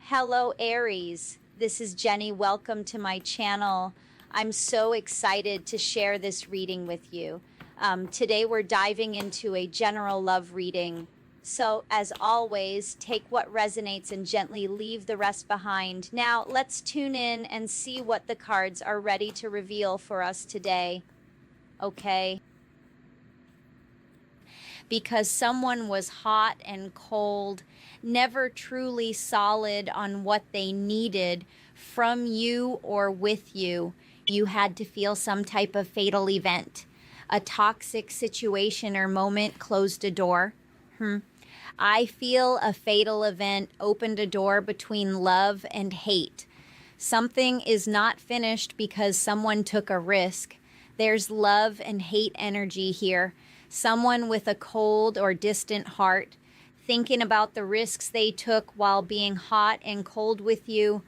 Hello, Aries. This is Jenny. Welcome to my channel. I'm so excited to share this reading with you. Today, we're diving into a general love reading. So, as always, take what resonates and gently leave the rest behind. Now, let's tune in and see what the cards are ready to reveal for us today. Okay? Because someone was hot and cold, never truly solid on what they needed from you or with you. You had to feel some type of fatal event. A toxic situation or moment closed a door. I feel a fatal event opened a door between love and hate. Something is not finished because someone took a risk. There's love and hate energy here. Someone with a cold or distant heart, thinking about the risks they took while being hot and cold with you.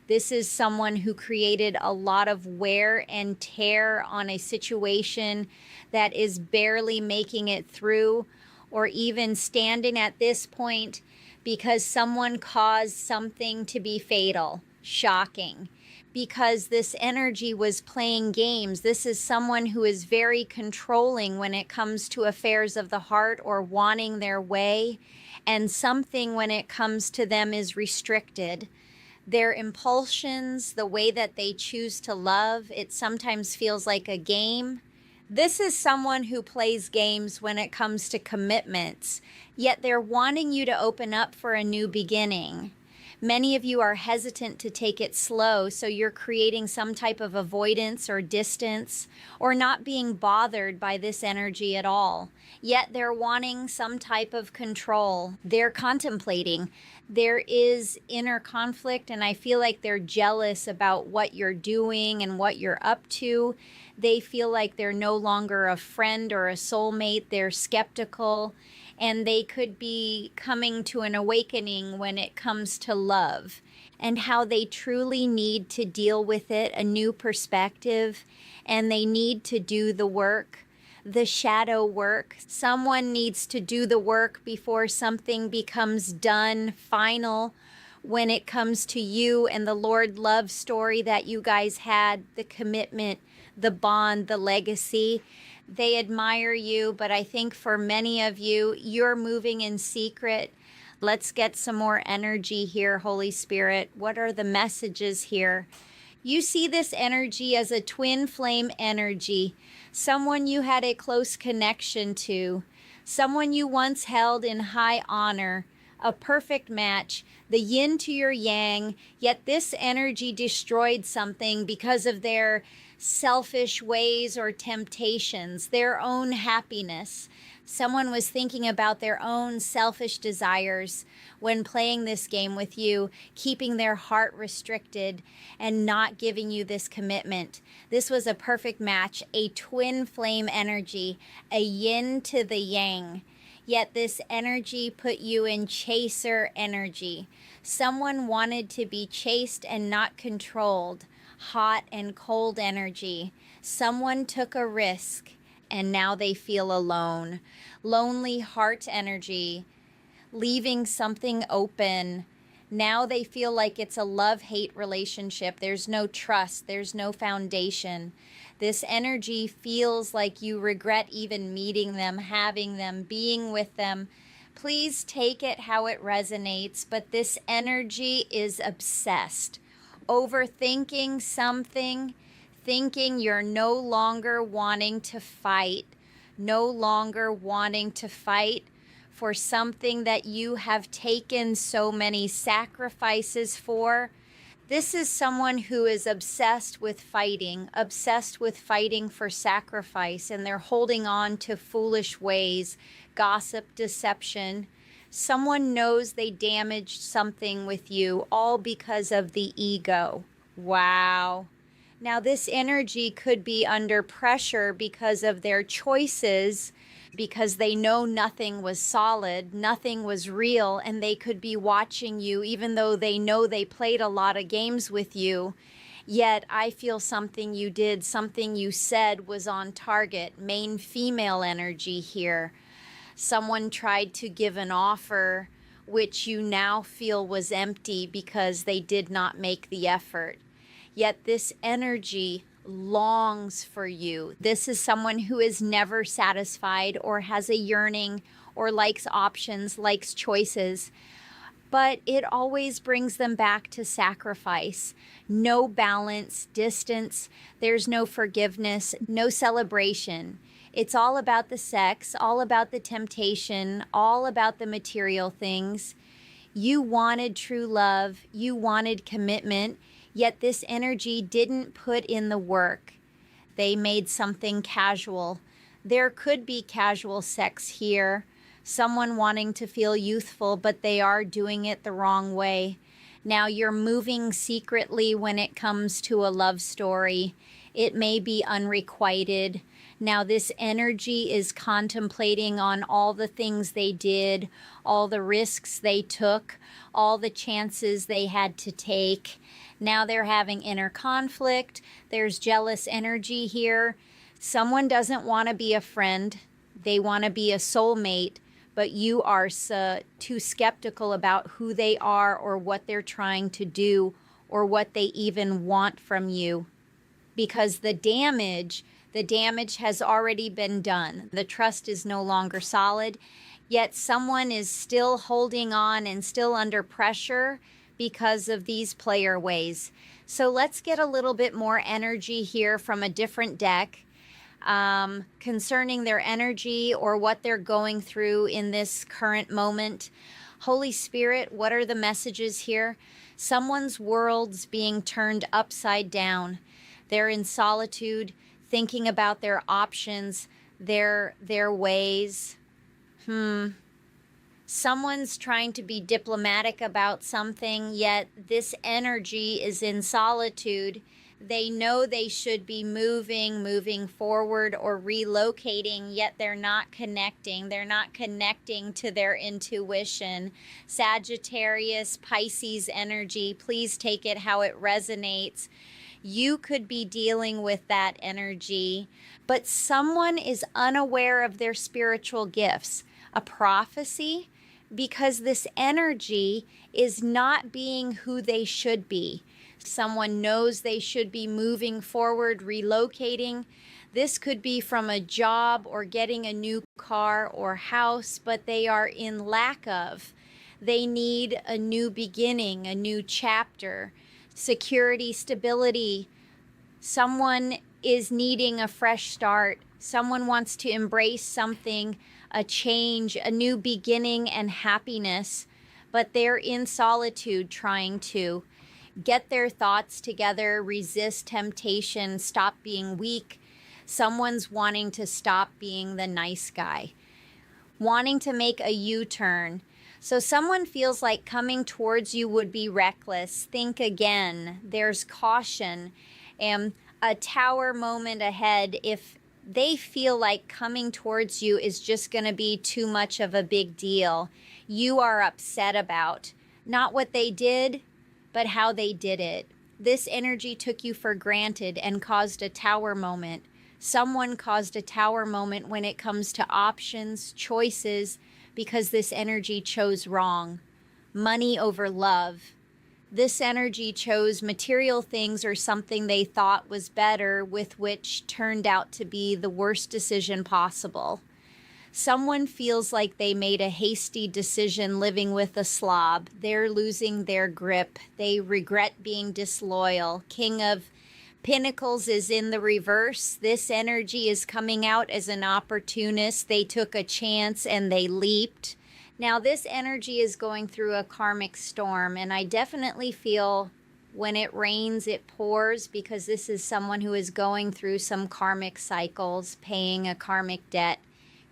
This is someone who created a lot of wear and tear on a situation that is barely making it through, or even standing at this point because someone caused something to be fatal. Shocking. Because this energy was playing games. This is someone who is very controlling when it comes to affairs of the heart or wanting their way, and something when it comes to them is restricted. Their impulsions, the way that they choose to love, it sometimes feels like a game. This is someone who plays games when it comes to commitments, yet they're wanting you to open up for a new beginning. Many of you are hesitant to take it slow, so you're creating some type of avoidance or distance, or not being bothered by this energy at all. Yet they're wanting some type of control. They're contemplating. There is inner conflict, and I feel like they're jealous about what you're doing and what you're up to. They feel like they're no longer a friend or a soulmate. They're skeptical. And they could be coming to an awakening when it comes to love and how they truly need to deal with it, a new perspective, and they need to do the work, the shadow work. Someone needs to do the work before something becomes done, final, when it comes to you and the Lord love story that you guys had, the commitment, the bond, the legacy. They admire you, but I think for many of you, you're moving in secret. Let's get some more energy here, Holy Spirit. What are the messages here? You see this energy as a twin flame energy, someone you had a close connection to, someone you once held in high honor, a perfect match, the yin to your yang, yet this energy destroyed something because of their selfish ways or temptations, their own happiness. Someone was thinking about their own selfish desires when playing this game with you, keeping their heart restricted and not giving you this commitment. This was a perfect match, a twin flame energy, a yin to the yang. Yet this energy put you in chaser energy. Someone wanted to be chased and not controlled. Hot and cold energy. Someone took a risk and now they feel alone. Lonely heart energy, leaving something open. Now they feel like it's a love-hate relationship. There's no trust. There's no foundation. This energy feels like you regret even meeting them, having them, being with them. Please take it how it resonates, but this energy is obsessed. Overthinking something, thinking you're no longer wanting to fight for something that you have taken so many sacrifices for. This is someone who is obsessed with fighting for sacrifice, and they're holding on to foolish ways, gossip, deception. Someone knows they damaged something with you, all because of the ego. Wow. Now this energy could be under pressure because of their choices, because they know nothing was solid, nothing was real, and they could be watching you even though they know they played a lot of games with you. Yet I feel something you did, something you said was on target. Main female energy here. Someone tried to give an offer which you now feel was empty because they did not make the effort. Yet this energy longs for you. This is someone who is never satisfied or has a yearning or likes options, likes choices. But it always brings them back to sacrifice. No balance, distance, there's no forgiveness, no celebration. It's all about the sex, all about the temptation, all about the material things. You wanted true love, you wanted commitment, yet this energy didn't put in the work. They made something casual. There could be casual sex here. Someone wanting to feel youthful, but they are doing it the wrong way. Now you're moving secretly when it comes to a love story. It may be unrequited. Now this energy is contemplating on all the things they did, all the risks they took, all the chances they had to take. Now they're having inner conflict. There's jealous energy here. Someone doesn't want to be a friend. They want to be a soulmate. But you are too skeptical about who they are or what they're trying to do or what they even want from you. Because the damage has already been done. The trust is no longer solid, yet someone is still holding on and still under pressure because of these player ways. So let's get a little bit more energy here from a different deck. Concerning their energy or what they're going through in this current moment. Holy Spirit, what are the messages here? Someone's world's being turned upside down. They're in solitude, thinking about their options, their ways. Someone's trying to be diplomatic about something, yet this energy is in solitude. They know they should be moving forward or relocating, yet they're not connecting. They're not connecting to their intuition. Sagittarius, Pisces energy, please take it how it resonates. You could be dealing with that energy, but someone is unaware of their spiritual gifts. A prophecy, because this energy is not being who they should be. Someone knows they should be moving forward, relocating. This could be from a job or getting a new car or house, but they are in lack of. They need a new beginning, a new chapter, security, stability. Someone is needing a fresh start. Someone wants to embrace something, a change, a new beginning and happiness, but they're in solitude trying to get their thoughts together, resist temptation, stop being weak. Someone's wanting to stop being the nice guy, wanting to make a U-turn. So someone feels like coming towards you would be reckless. Think again. There's caution and a tower moment ahead. If they feel like coming towards you is just going to be too much of a big deal, you are upset about not what they did, but how they did it. This energy took you for granted and caused a tower moment. Someone caused a tower moment when it comes to options, choices, because this energy chose wrong. Money over love. This energy chose material things or something they thought was better, with which turned out to be the worst decision possible. Someone feels like they made a hasty decision living with a slob. They're losing their grip. They regret being disloyal. King of Pentacles is in the reverse. This energy is coming out as an opportunist. They took a chance and they leaped. Now this energy is going through a karmic storm, and I definitely feel when it rains, it pours, because this is someone who is going through some karmic cycles, paying a karmic debt.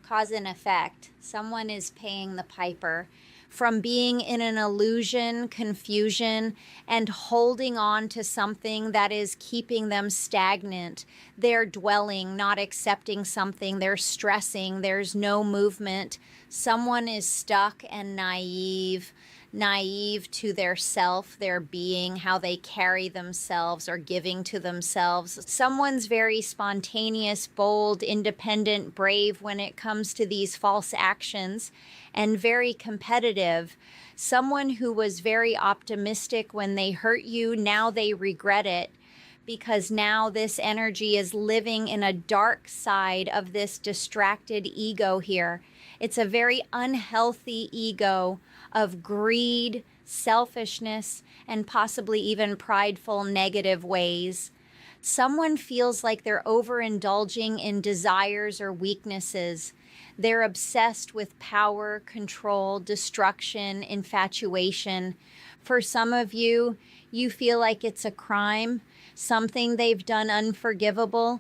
Cause and effect. Someone is paying the piper from being in an illusion, confusion, and holding on to something that is keeping them stagnant. They're dwelling, not accepting something. They're stressing. There's no movement. Someone is stuck and naive, naive to their self, their being, how they carry themselves or giving to themselves. Someone's very spontaneous, bold, independent, brave when it comes to these false actions, and very competitive. Someone who was very optimistic when they hurt you, now they regret it, because now this energy is living in a dark side of this distracted ego here. It's a very unhealthy ego of greed, selfishness, and possibly even prideful negative ways. Someone feels like they're overindulging in desires or weaknesses. They're obsessed with power, control, destruction, infatuation. For some of you, you feel like it's a crime, something they've done unforgivable,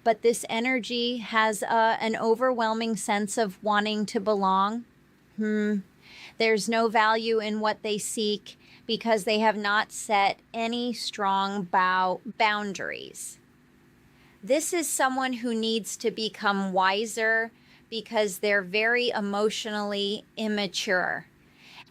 but this energy has an overwhelming sense of wanting to belong. There's no value in what they seek because they have not set any strong boundaries. This is someone who needs to become wiser because they're very emotionally immature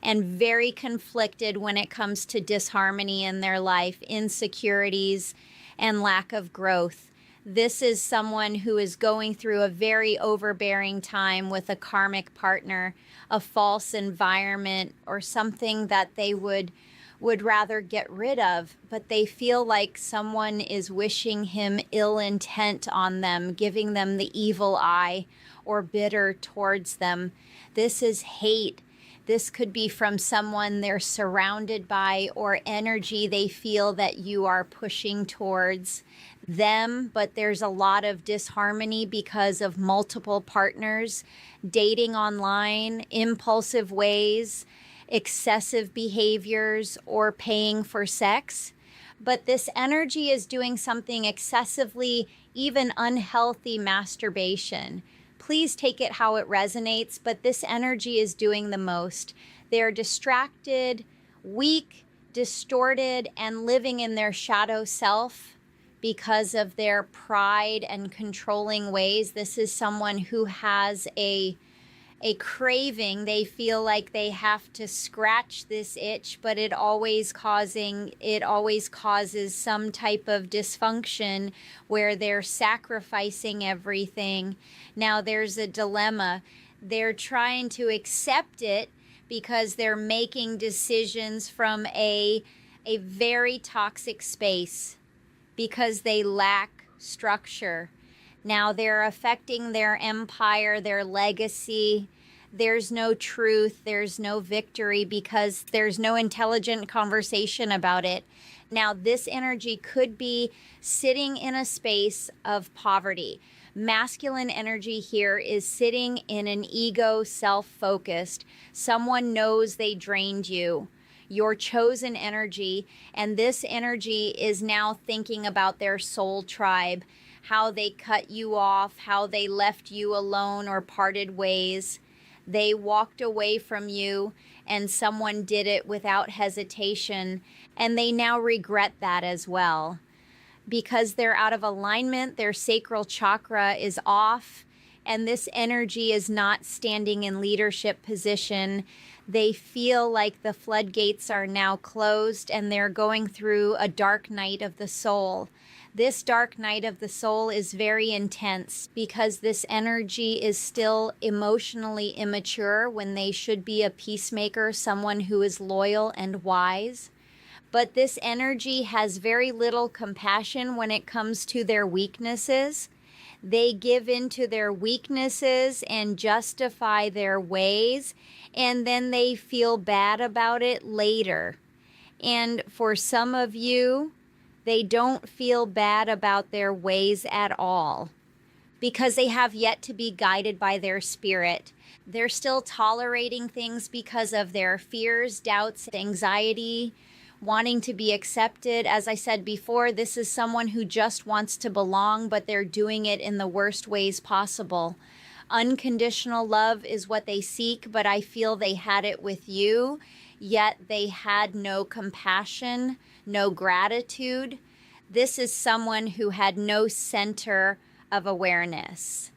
and very conflicted when it comes to disharmony in their life, insecurities, and lack of growth. This is someone who is going through a very overbearing time with a karmic partner, a false environment, or something that they would rather get rid of, but they feel like someone is wishing him ill intent on them, giving them the evil eye, or bitter towards them. This is hate. This could be from someone they're surrounded by or energy they feel that you are pushing towards them, but there's a lot of disharmony because of multiple partners, dating online, impulsive ways, excessive behaviors, or paying for sex. But this energy is doing something excessively, even unhealthy masturbation. Please take it how it resonates, but this energy is doing the most. They're distracted, weak, distorted, and living in their shadow self because of their pride and controlling ways. This is someone who has a craving. They feel like they have to scratch this itch, but it always causes some type of dysfunction where they're sacrificing everything. Now there's a dilemma. They're trying to accept it because they're making decisions from a very toxic space because they lack structure. Now they're affecting their empire, their legacy. There's no truth, there's no victory because there's no intelligent conversation about it. Now this energy could be sitting in a space of poverty. Masculine energy here is sitting in an ego, self-focused. Someone knows they drained you, your chosen energy, and this energy is now thinking about their soul tribe, how they cut you off, how they left you alone or parted ways. They walked away from you and someone did it without hesitation, and they now regret that as well. Because they're out of alignment, their sacral chakra is off, and this energy is not standing in leadership position. They feel like the floodgates are now closed and they're going through a dark night of the soul. This dark night of the soul is very intense because this energy is still emotionally immature when they should be a peacemaker, someone who is loyal and wise. But this energy has very little compassion when it comes to their weaknesses. They give in to their weaknesses and justify their ways, and then they feel bad about it later. And for some of you, they don't feel bad about their ways at all because they have yet to be guided by their spirit. They're still tolerating things because of their fears, doubts, anxiety, wanting to be accepted. As I said before, this is someone who just wants to belong, but they're doing it in the worst ways possible. Unconditional love is what they seek, but I feel they had it with you, yet they had no compassion, no gratitude. This is someone who had no center of awareness.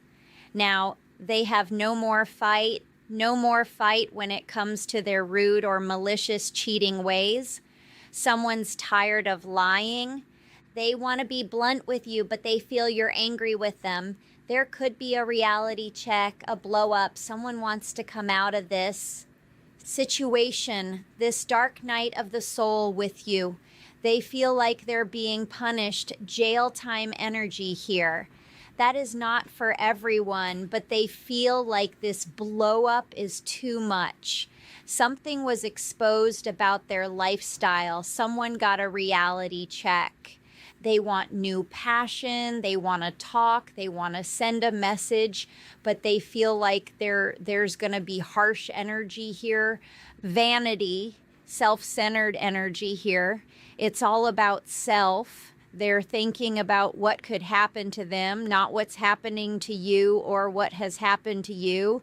Now, they have no more fight, No more fight when it comes to their rude or malicious cheating ways. Someone's tired of lying. They want to be blunt with you, but they feel you're angry with them. There could be a reality check, a blow up. Someone wants to come out of this situation, this dark night of the soul with you. They feel like they're being punished, jail time energy here. That is not for everyone, but they feel like this blow up is too much. Something was exposed about their lifestyle. Someone got a reality check. They want new passion. They want to talk. They want to send a message, but they feel like there's going to be harsh energy here. Vanity, self-centered energy here. It's all about self. They're thinking about what could happen to them, not what's happening to you or what has happened to you.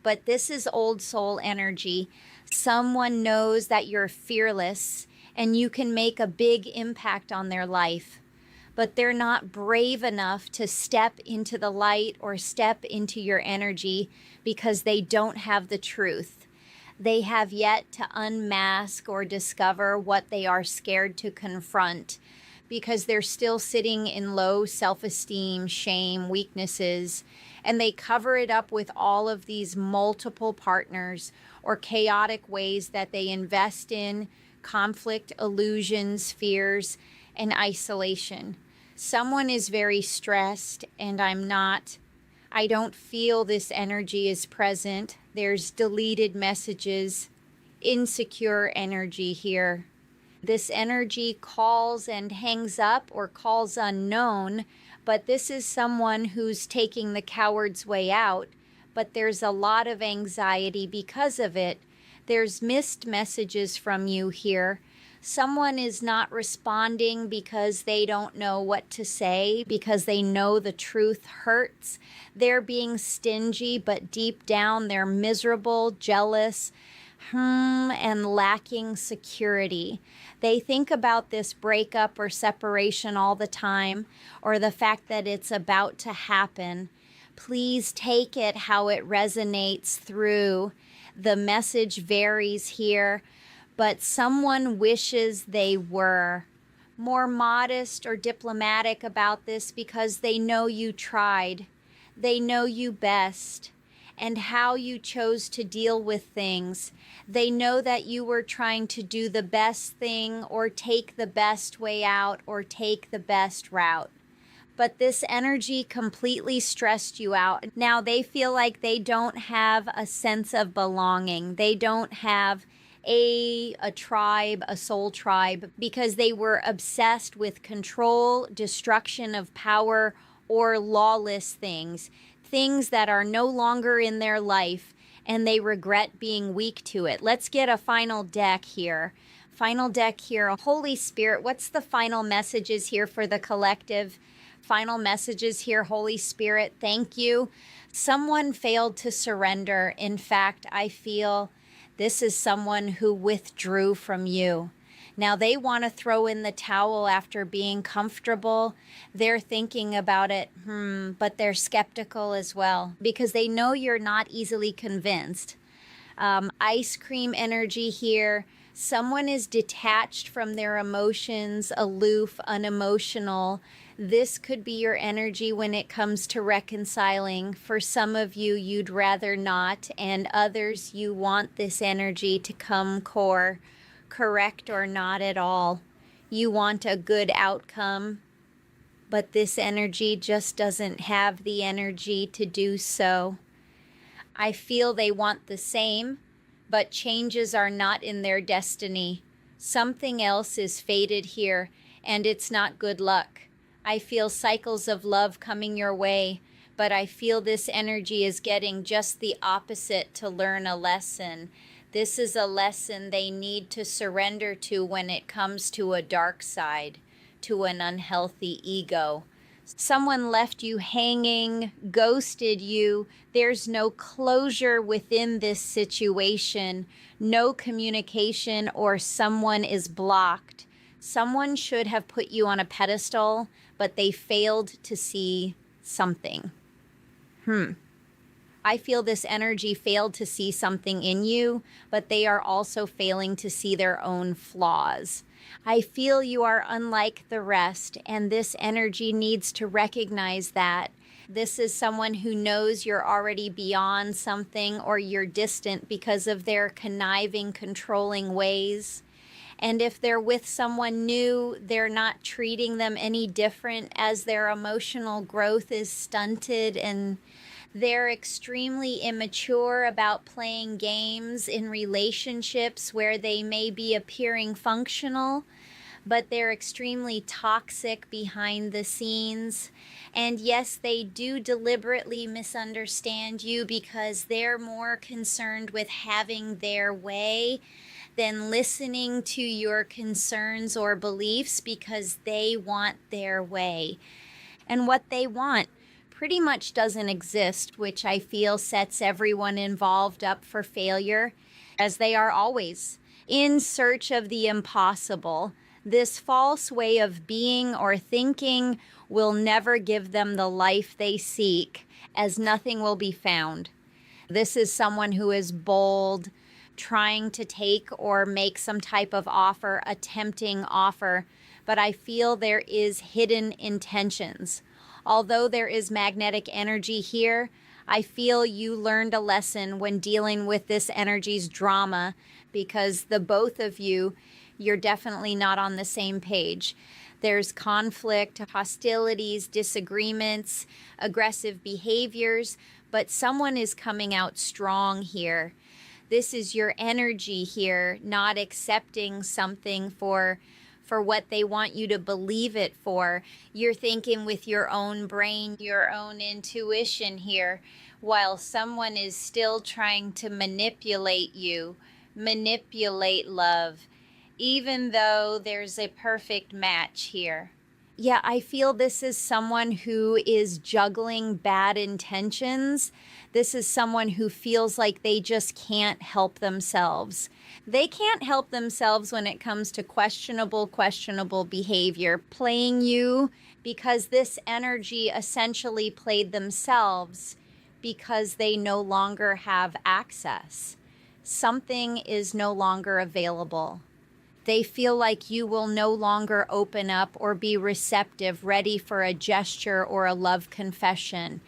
But this is old soul energy. Someone knows that you're fearless and you can make a big impact on their life, but they're not brave enough to step into the light or step into your energy because they don't have the truth. They have yet to unmask or discover what they are scared to confront because they're still sitting in low self-esteem, shame, weaknesses, and they cover it up with all of these multiple partners or chaotic ways that they invest in conflict, illusions, fears, and isolation. Someone is very stressed, and I don't feel this energy is present. There's deleted messages, insecure energy here. This energy calls and hangs up or calls unknown, but this is someone who's taking the coward's way out, but there's a lot of anxiety because of it. There's missed messages from you here. Someone is not responding because they don't know what to say, because they know the truth hurts. They're being stingy, but deep down they're miserable, jealous, and lacking security. They think about this breakup or separation all the time, or the fact that it's about to happen. Please take it how it resonates through. The message varies here, but someone wishes they were more modest or diplomatic about this because they know you tried. They know you best and how you chose to deal with things. They know that you were trying to do the best thing or take the best way out or take the best route. But this energy completely stressed you out. Now they feel like they don't have a sense of belonging. They don't have a tribe, a soul tribe, because they were obsessed with control, destruction of power, or lawless things that are no longer in their life, and they regret being weak to it. Let's get a final deck here. Final deck here. Holy Spirit, what's the final messages here for the collective? Final messages here, Holy Spirit, thank you. Someone failed to surrender. In fact, I feel this is someone who withdrew from you. Now they want to throw in the towel after being comfortable. They're thinking about it, but they're skeptical as well because they know you're not easily convinced. Ice cream energy here. Someone is detached from their emotions, aloof, unemotional. This could be your energy when it comes to reconciling. For some of you, you'd rather not, and others, you want this energy to come core, correct or not at all. You want a good outcome, but this energy just doesn't have the energy to do so. I feel they want the same, but changes are not in their destiny. Something else is fated here, and it's not good luck. I feel cycles of love coming your way, but I feel this energy is getting just the opposite to learn a lesson. This is a lesson they need to surrender to when it comes to a dark side, to an unhealthy ego. Someone left you hanging, ghosted you. There's no closure within this situation, no communication, or someone is blocked. Someone should have put you on a pedestal, but they failed to see something. I feel this energy failed to see something in you, but they are also failing to see their own flaws. I feel you are unlike the rest, and this energy needs to recognize that. This is someone who knows you're already beyond something or you're distant because of their conniving, controlling ways. And if they're with someone new, they're not treating them any different as their emotional growth is stunted, and they're extremely immature about playing games in relationships where they may be appearing functional, but they're extremely toxic behind the scenes. And yes, they do deliberately misunderstand you because they're more concerned with having their way than listening to your concerns or beliefs, because they want their way. And what they want pretty much doesn't exist, which I feel sets everyone involved up for failure, as they are always in search of the impossible. This false way of being or thinking will never give them the life they seek, as nothing will be found. This is someone who is bold, trying to take or make some type of offer, a tempting offer, but I feel there is hidden intentions. Although there is magnetic energy here, I feel you learned a lesson when dealing with this energy's drama, because the both of you, you're definitely not on the same page. There's conflict, hostilities, disagreements, aggressive behaviors, but someone is coming out strong here. This is your energy here, not accepting something for what they want you to believe it for. You're thinking with your own brain, your own intuition here, while someone is still trying to manipulate you, manipulate love, even though there's a perfect match here. Yeah, I feel this is someone who is juggling bad intentions. This is someone who feels like they just can't help themselves. They can't help themselves when it comes to questionable behavior, playing you, because this energy essentially played themselves because they no longer have access. Something is no longer available. They feel like you will no longer open up or be receptive, ready for a gesture or a love confession.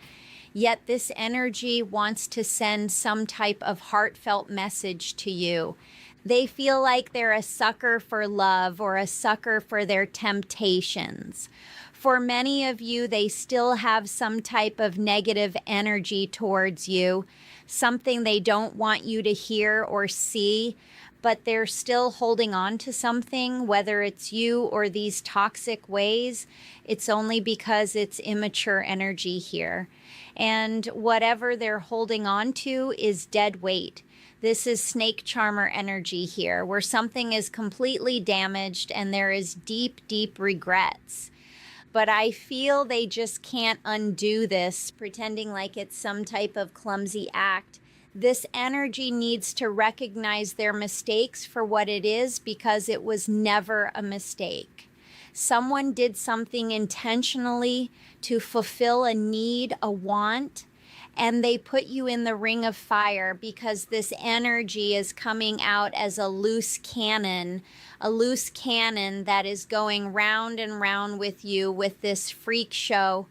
Yet this energy wants to send some type of heartfelt message to you. They feel like they're a sucker for love or a sucker for their temptations. For many of you, they still have some type of negative energy towards you, something they don't want you to hear or see, but they're still holding on to something, whether it's you or these toxic ways. It's only because it's immature energy here. And whatever they're holding on to is dead weight. This is snake charmer energy here, where something is completely damaged and there is deep, deep regrets. But I feel they just can't undo this, pretending like it's some type of clumsy act. This energy needs to recognize their mistakes for what it is, because it was never a mistake. Someone did something intentionally to fulfill a need, a want, and they put you in the ring of fire, because this energy is coming out as a loose cannon that is going round and round with you with this freak show.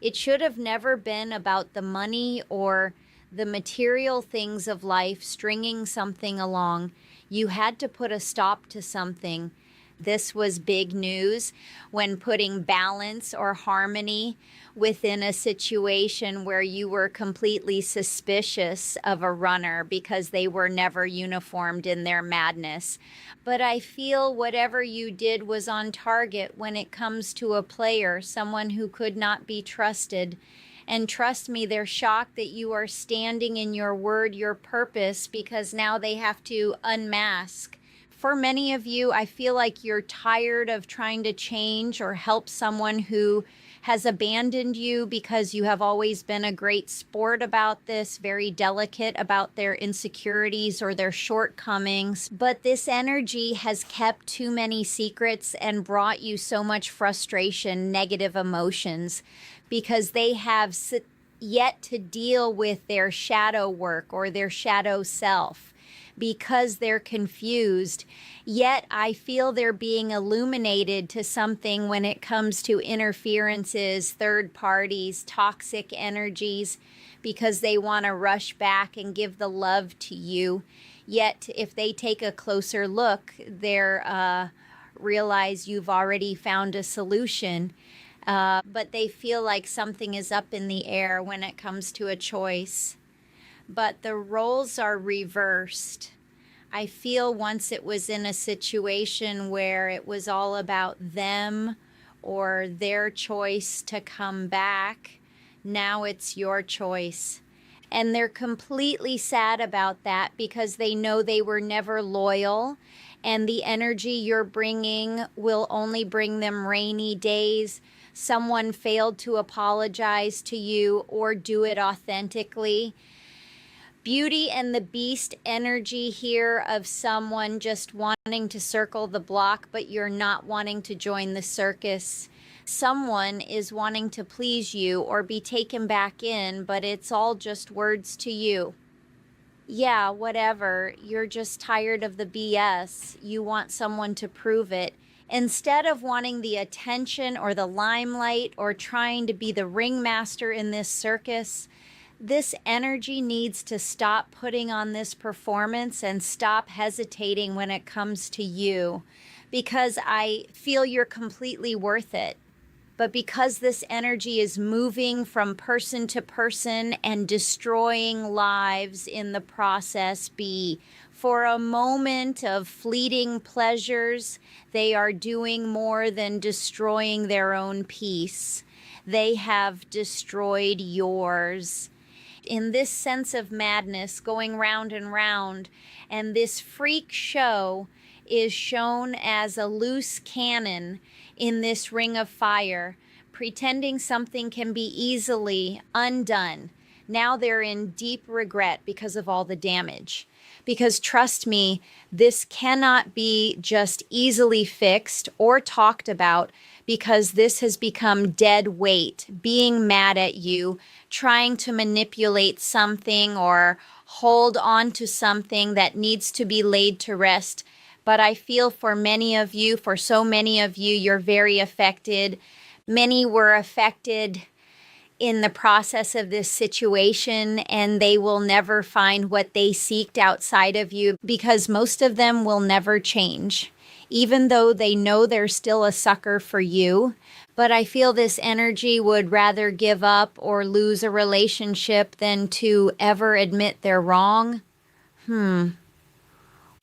It should have never been about the money or the material things of life stringing something along. You had to put a stop to something. This was big news when putting balance or harmony within a situation where you were completely suspicious of a runner because they were never uniformed in their madness. But I feel whatever you did was on target when it comes to a player, someone who could not be trusted. And trust me, they're shocked that you are standing in your word, your purpose, because now they have to unmask. For many of you, I feel like you're tired of trying to change or help someone who has abandoned you, because you have always been a great sport about this, very delicate about their insecurities or their shortcomings. But this energy has kept too many secrets and brought you so much frustration, negative emotions, because they have yet to deal with their shadow work or their shadow self because they're confused. Yet I feel they're being illuminated to something when it comes to interferences, third parties, toxic energies, because they want to rush back and give the love to you. Yet if they take a closer look, they're realize you've already found a solution. But they feel like something is up in the air when it comes to a choice. But the roles are reversed. I feel once it was in a situation where it was all about them or their choice to come back. Now it's your choice. And they're completely sad about that because they know they were never loyal, and the energy you're bringing will only bring them rainy days. Someone failed to apologize to you or do it authentically. Beauty and the Beast energy here of someone just wanting to circle the block, but you're not wanting to join the circus. Someone is wanting to please you or be taken back in, but it's all just words to you. Yeah, whatever. You're just tired of the BS. You want someone to prove it. Instead of wanting the attention or the limelight or trying to be the ringmaster in this circus, this energy needs to stop putting on this performance and stop hesitating when it comes to you, because I feel you're completely worth it. But because this energy is moving from person to person and destroying lives in the process, for a moment of fleeting pleasures, they are doing more than destroying their own peace. They have destroyed yours. In this sense of madness going round and round, and this freak show is shown as a loose cannon in this ring of fire, pretending something can be easily undone. Now they're in deep regret because of all the damage. Because trust me, this cannot be just easily fixed or talked about, because this has become dead weight, being mad at you, trying to manipulate something or hold on to something that needs to be laid to rest. But I feel for many of you, for so many of you, you're very affected. Many were affected in the process of this situation, and they will never find what they seeked outside of you, because most of them will never change, even though they know they're still a sucker for you. But I feel this energy would rather give up or lose a relationship than to ever admit they're wrong.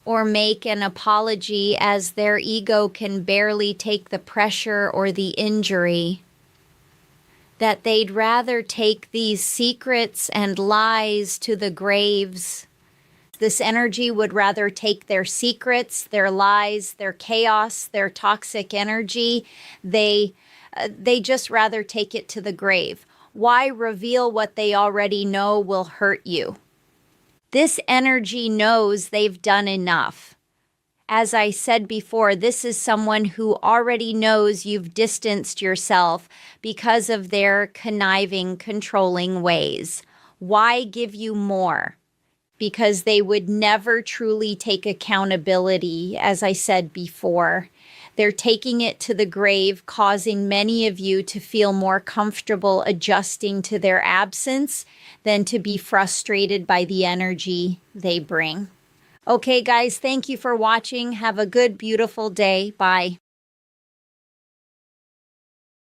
Or make an apology, as their ego can barely take the pressure or the injury. That they'd rather take these secrets and lies to the graves. This energy would rather take their secrets, their lies, their chaos, their toxic energy. They just rather take it to the grave. Why reveal what they already know will hurt you? This energy knows they've done enough. As I said before, this is someone who already knows you've distanced yourself because of their conniving, controlling ways. Why give you more? Because they would never truly take accountability, as I said before. They're taking it to the grave, causing many of you to feel more comfortable adjusting to their absence than to be frustrated by the energy they bring. Okay, guys, thank you for watching. Have a good, beautiful day. Bye.